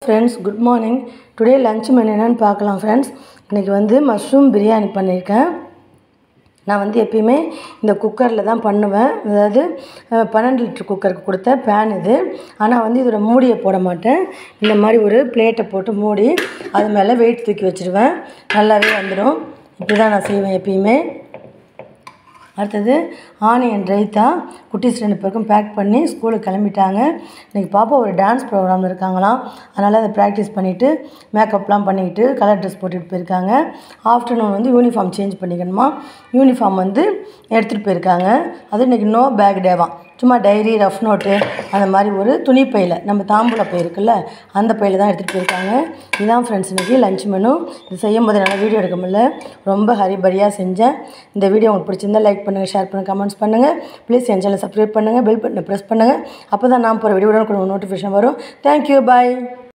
friends good morning today lunch menu என்னன்னு பார்க்கலாம் friends இன்னைக்கு வந்து மஷ்ரூம் பிரியாணி பண்ணிருக்கேன் நான் வந்து எப்பவுமே இந்த குக்கர்ல தான் பண்ணுவேன் அதாவது 12 லிட்டர் குக்கருக்கு கொடுத்த pan இது ஆனா வந்து இதோட மூடியை போட மாட்டேன் இந்த மாதிரி ஒரு பிளேட்டை போட்டு மூடி அது மேல வெயிட் தூக்கி வச்சிடுவேன் நல்லாவே வந்துரும் இப்படி தான் நான் செய்வேன் எப்பவுமே அடுத்து ஆனியன் ரைத்தா குட்டீஸ் ரெண்டு பேருக்கும் பேக் பண்ணி ஸ்கூலுக்கு கிளம்பிட்டாங்க இன்னைக்கு பாப்பா ஒரு டான்ஸ் ப்ரோகிராம்ல இருக்காங்களாம் அதனால அதை பிராக்டீஸ் பண்ணிட்டு மேக்கப்லாம் பண்ணிட்டு கலர் Dress போட்டுட்டு போயிருக்காங்க ஆஃப்டர்நூன் வந்து யூனிஃபார்ம் சேஞ்ச் பண்ணிக்கணுமா யூனிஃபார்ம் வந்து எடுத்துட்டு போயிருக்காங்க அது இன்னைக்கு நோ பேக் டேவா சும்மா டைரி ரஃப் நோட் அந்த மாதிரி ஒரு துணி பையில நம்ம தாம்பூல பை இருக்குல்ல அந்த பையில தான் எடுத்துட்டு போயிருக்காங்க இதான் फ्रेंड्स இன்னைக்கு லஞ்ச் மெனு இது செய்யும்போது நான் வீடியோ எடுக்க முடியல ரொம்ப ஹரிபரியா செஞ்சேன் இந்த வீடியோ உங்களுக்கு பிடிச்சிருந்தா லைக் பண்ணுங்க ஷேர் பண்ணுங்க கமெண்ட்ஸ் பண்ணுங்க ப்ளீஸ் என் சேனலை சப்ஸ்கிரைப் பண்ணுங்க பெல் பட்டனை பிரஸ் பண்ணுங்க அப்பதான் நான் போற வீடியோட உங்களுக்கு நோட்டிஃபிகேஷன் வரும் Thank you bye